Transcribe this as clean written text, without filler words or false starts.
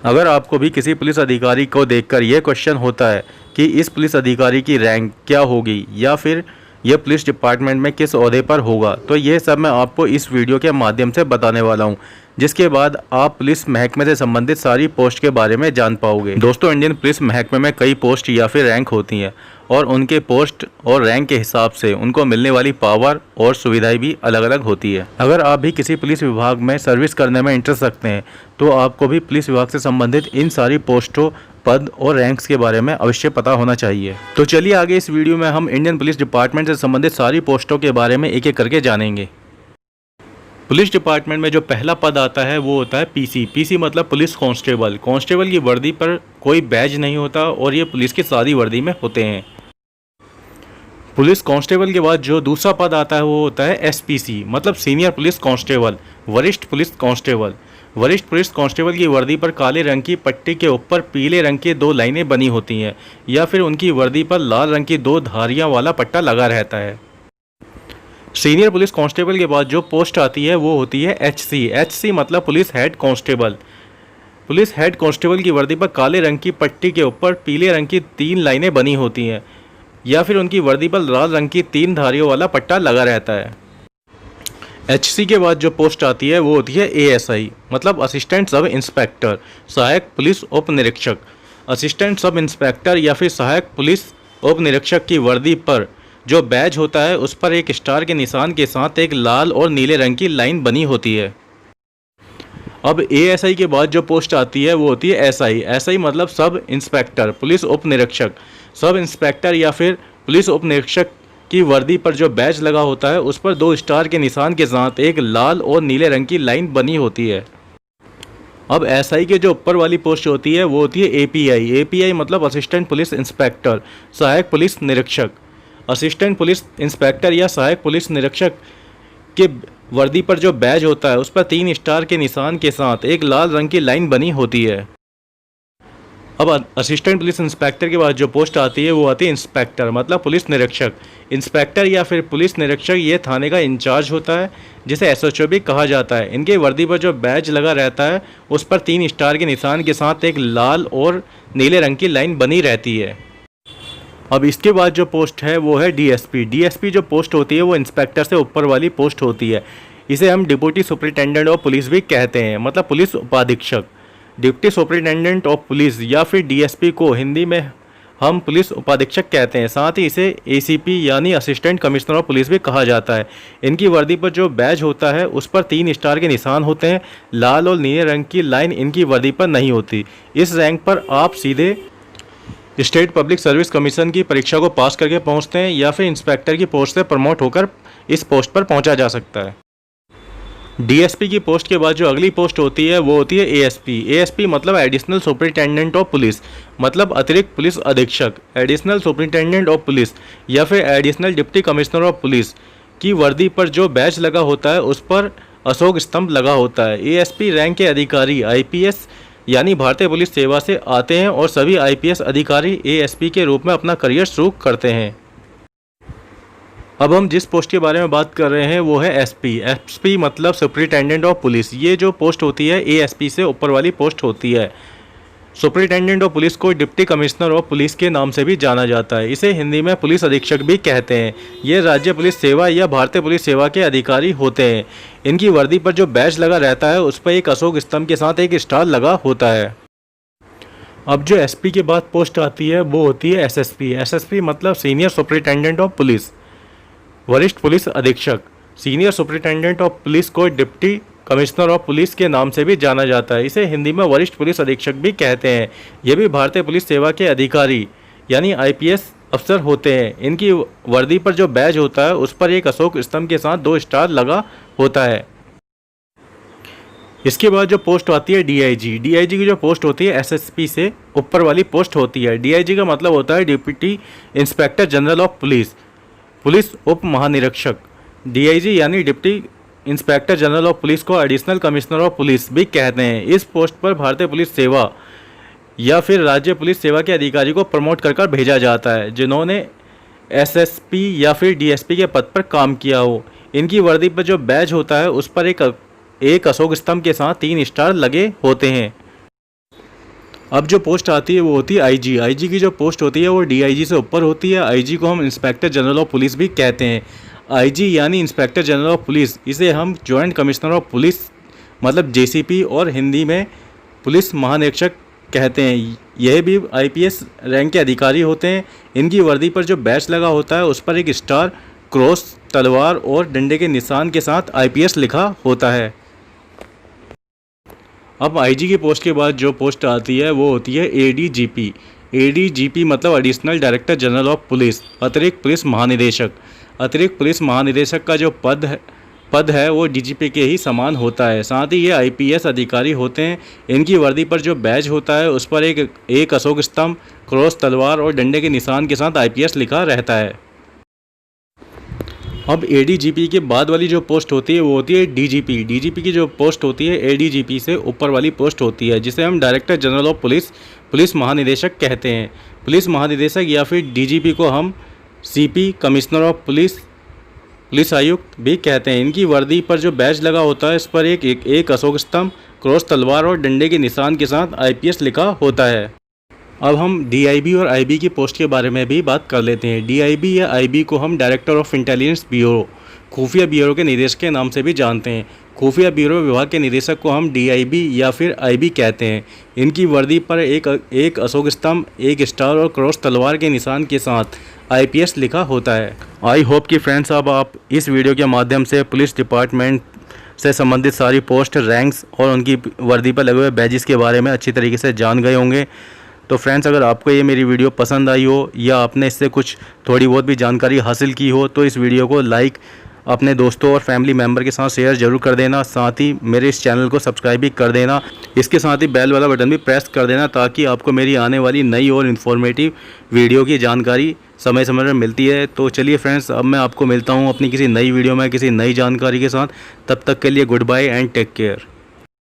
अगर आपको भी किसी पुलिस अधिकारी को देखकर यह क्वेश्चन होता है कि इस पुलिस अधिकारी की रैंक क्या होगी या फिर यह पुलिस डिपार्टमेंट में किस ओहदे पर होगा, तो यह सब मैं आपको इस वीडियो के माध्यम से बताने वाला हूं, जिसके बाद आप पुलिस महकमे से संबंधित सारी पोस्ट के बारे में जान पाओगे। दोस्तों, इंडियन पुलिस महकमे में कई पोस्ट या फिर रैंक होती हैं और उनके पोस्ट और रैंक के हिसाब से उनको मिलने वाली पावर और सुविधाएं भी अलग अलग होती है। अगर आप भी किसी पुलिस विभाग में सर्विस करने में इंटरेस्ट रखते हैं तो आपको भी पुलिस विभाग से संबंधित इन सारी पोस्टों, पद और रैंक्स के बारे में अवश्य पता होना चाहिए। तो चलिए आगे इस वीडियो में हम इंडियन पुलिस डिपार्टमेंट से संबंधित सारी पोस्टों के बारे में एक एक करके जानेंगे। पुलिस डिपार्टमेंट में जो पहला पद आता है वो होता है पीसी। पीसी मतलब पुलिस कांस्टेबल। कांस्टेबल की वर्दी पर कोई बैज नहीं होता और ये पुलिस की सादी वर्दी में होते हैं। पुलिस कांस्टेबल के बाद जो दूसरा पद आता है वो होता है एसपीसी, मतलब सीनियर पुलिस कांस्टेबल, वरिष्ठ पुलिस कांस्टेबल। वरिष्ठ पुलिस कांस्टेबल की वर्दी पर काले रंग की पट्टी के ऊपर पीले रंग की 2 लाइनें बनी होती हैं या फिर उनकी वर्दी पर लाल रंग की 2 धारियां वाला पट्टा लगा रहता है। सीनियर पुलिस कांस्टेबल के बाद जो पोस्ट आती है वो होती है एचसी। एचसी मतलब police head constable. Police head constable की वर्दी पर काले रंग की पट्टी के ऊपर पीले रंग की 3 लाइनें बनी होती हैं या फिर उनकी वर्दी पर लाल रंग की 3 धारियों वाला पट्टा लगा रहता है। एचसी के बाद जो पोस्ट आती है वो होती है एएसआई, मतलब असिस्टेंट सब इंस्पेक्टर, सहायक पुलिस उप निरीक्षक। असिस्टेंट सब इंस्पेक्टर या फिर सहायक पुलिस उप निरीक्षक की वर्दी पर जो बैज होता है उस पर एक स्टार के निशान के साथ एक लाल और नीले रंग की लाइन बनी होती है। अब एएसआई के बाद जो पोस्ट आती है वो होती है एसआई। एसआई मतलब सब इंस्पेक्टर, पुलिस उप निरीक्षक। सब इंस्पेक्टर या फिर पुलिस उप निरीक्षक की वर्दी पर जो बैज लगा होता है उस पर 2 स्टार के निशान के साथ एक लाल और नीले रंग की लाइन बनी होती है। अब एसआई के जो ऊपर वाली पोस्ट होती है वो होती है एपीआई। एपीआई मतलब असिस्टेंट पुलिस इंस्पेक्टर, सहायक पुलिस निरीक्षक। असिस्टेंट पुलिस इंस्पेक्टर या सहायक पुलिस निरीक्षक के वर्दी पर जो बैज होता है उस पर 3 स्टार के निशान के साथ एक लाल रंग की लाइन बनी होती है। अब असिस्टेंट पुलिस इंस्पेक्टर के बाद जो पोस्ट आती है वो आती है इंस्पेक्टर, मतलब पुलिस निरीक्षक। इंस्पेक्टर या फिर पुलिस निरीक्षक ये थाने का इंचार्ज होता है, जिसे एसएचओ भी कहा जाता है। इनके वर्दी पर जो बैज लगा रहता है उस पर 3 स्टार के निशान के साथ एक लाल और नीले रंग की लाइन बनी रहती है। अब इसके बाद जो पोस्ट है वो है डीएसपी। डीएसपी जो पोस्ट होती है वो इंस्पेक्टर से ऊपर वाली पोस्ट होती है। इसे हम डिप्टी सुपरिटेंडेंट ऑफ पुलिस भी कहते हैं, मतलब पुलिस उपाधीक्षक। डिप्टी सुपरिटेंडेंट ऑफ पुलिस या फिर डीएसपी को हिंदी में हम पुलिस उपाधीक्षक कहते हैं। साथ ही इसे एसीपी यानी असिस्टेंट कमिश्नर ऑफ पुलिस भी कहा जाता है। इनकी वर्दी पर जो बैज होता है उस पर 3 स्टार के निशान होते हैं। लाल और नीले रंग की लाइन इनकी वर्दी पर नहीं होती। इस रैंक पर आप सीधे स्टेट पब्लिक सर्विस कमीशन की परीक्षा को पास करके पहुंचते हैं या फिर इंस्पेक्टर की पोस्ट से प्रमोट होकर इस पोस्ट पर पहुंचा जा सकता है। डीएसपी की पोस्ट के बाद जो अगली पोस्ट होती है वो होती है एएसपी। एएसपी मतलब एडिशनल सुपरिटेंडेंट ऑफ पुलिस, मतलब अतिरिक्त पुलिस अधीक्षक। एडिशनल सुपरिटेंडेंट ऑफ पुलिस या फिर additional deputy commissioner of police की वर्दी पर जो बैज लगा होता है उस पर अशोक स्तंभ लगा होता है। एएसपी रैंक के अधिकारी आईपीएस यानी भारतीय पुलिस सेवा से आते हैं और सभी आईपीएस अधिकारी एएसपी के रूप में अपना करियर शुरू करते हैं। अब हम जिस पोस्ट के बारे में बात कर रहे हैं वो है एसपी। एसपी मतलब सुपरिटेंडेंट ऑफ पुलिस। ये जो पोस्ट होती है एएसपी से ऊपर वाली पोस्ट होती है। सुपरिटेंडेंट ऑफ पुलिस को डिप्टी कमिश्नर ऑफ पुलिस के नाम से भी जाना जाता है। इसे हिंदी में पुलिस अधीक्षक भी कहते हैं। ये राज्य पुलिस सेवा या भारतीय पुलिस सेवा के अधिकारी होते हैं। इनकी वर्दी पर जो बैज लगा रहता है उस पर एक अशोक स्तंभ के साथ एक स्टार लगा होता है। अब जो एसपी के बाद पोस्ट आती है वो होती है एसएसपी। एसएसपी मतलब सीनियर सुपरिटेंडेंट ऑफ पुलिस, वरिष्ठ पुलिस अधीक्षक। सीनियर सुपरिटेंडेंट ऑफ पुलिस को डिप्टी कमिश्नर ऑफ पुलिस के नाम से भी जाना जाता है। इसे हिंदी में वरिष्ठ पुलिस अधीक्षक भी कहते हैं। ये भी भारतीय पुलिस सेवा के अधिकारी यानी आईपीएस अफसर होते हैं। इनकी वर्दी पर जो बैज होता है उस पर एक अशोक स्तंभ के साथ 2 स्टार लगा होता है। इसके बाद जो पोस्ट आती है डीआईजी। डीआईजी की जो पोस्ट होती है एसएसपी से ऊपर वाली पोस्ट होती है। डीआईजी का मतलब होता है deputy inspector general of police, police उप महानिरीक्षक। डीआईजी यानी deputy inspector general of police को एडिशनल कमिश्नर ऑफ पुलिस भी कहते हैं। इस पोस्ट पर भारतीय पुलिस सेवा या फिर राज्य पुलिस सेवा के अधिकारी को प्रमोट कर भेजा जाता है जिन्होंने एसएसपी या फिर डीएसपी के पद पर काम किया हो। इनकी वर्दी पर जो बैज होता है उस पर एक अशोक स्तंभ के साथ 3 स्टार लगे होते हैं। अब जो पोस्ट आती है वो होती है आईजी। आईजी की जो पोस्ट होती है वो डीआईजी से ऊपर होती है। आईजी को हम इंस्पेक्टर जनरल ऑफ पुलिस भी कहते हैं। आईजी यानी इंस्पेक्टर जनरल ऑफ पुलिस, इसे हम जॉइंट कमिश्नर ऑफ पुलिस मतलब जेसीपी और हिंदी में पुलिस महानिरीक्षक कहते हैं। यह भी आईपीएस रैंक के अधिकारी होते हैं। इनकी वर्दी पर जो बैच लगा होता है उस पर एक स्टार, क्रॉस, तलवार और डंडे के निशान के साथ आईपीएस लिखा होता है। अब आईजी की पोस्ट के बाद जो पोस्ट आती है वो होती है एडीजीपी। एडीजीपी मतलब additional director general of police, अतिरिक्त पुलिस महानिदेशक। अतिरिक्त पुलिस महानिदेशक का जो पद है वो डीजीपी के ही समान होता है। साथ ही ये आईपीएस अधिकारी होते हैं। इनकी वर्दी पर जो बैज होता है उस पर एक अशोक स्तंभ, क्रॉस, तलवार और डंडे के निशान के साथ आईपीएस लिखा रहता है। अब एडीजीपी के बाद वाली जो पोस्ट होती है वो होती है डीजीपी। डीजीपी की जो पोस्ट होती है एडीजीपी से ऊपर वाली पोस्ट होती है, जिसे हम director general of police, police महानिदेशक कहते हैं। पुलिस महानिदेशक या फिर डीजीपी को हम CP, commissioner of police, police आयुक्त भी कहते हैं। इनकी वर्दी पर जो बैज लगा होता है इस पर एक अशोक स्तंभ, क्रॉस, तलवार और डंडे के निशान के साथ आईपीएस लिखा होता है। अब हम डीआईबी और आईबी की पोस्ट के बारे में भी बात कर लेते हैं। डीआईबी या आईबी को हम डायरेक्टर ऑफ इंटेलिजेंस ब्यूरो, खुफिया ब्यूरो के निदेशक के नाम से भी जानते हैं। खुफिया ब्यूरो विभाग के निदेशक को हम डीआईबी या फिर आईबी कहते हैं। इनकी वर्दी पर एक अशोक स्तंभ, एक स्टार और क्रॉस, तलवार के निशान के साथ आईपीएस लिखा होता है। आई होप कि फ्रेंड्स अब आप इस वीडियो के माध्यम से पुलिस डिपार्टमेंट से संबंधित सारी पोस्ट, रैंक्स और उनकी वर्दी पर लगे हुए बैजेस के बारे में अच्छी तरीके से जान गए होंगे। तो फ्रेंड्स, अगर आपको ये मेरी वीडियो पसंद आई हो या आपने इससे कुछ थोड़ी बहुत भी जानकारी हासिल की हो तो इस वीडियो को लाइक, अपने दोस्तों और फैमिली मेम्बर के साथ शेयर जरूर कर देना। साथ ही मेरे इस चैनल को सब्सक्राइब भी कर देना। इसके साथ ही बेल वाला बटन भी प्रेस कर देना ताकि आपको मेरी आने वाली नई और इन्फॉर्मेटिव वीडियो की जानकारी समय समय पर मिलती है। तो चलिए फ्रेंड्स, अब मैं आपको मिलता हूँ अपनी किसी नई वीडियो में किसी नई जानकारी के साथ। तब तक के लिए goodbye and take care.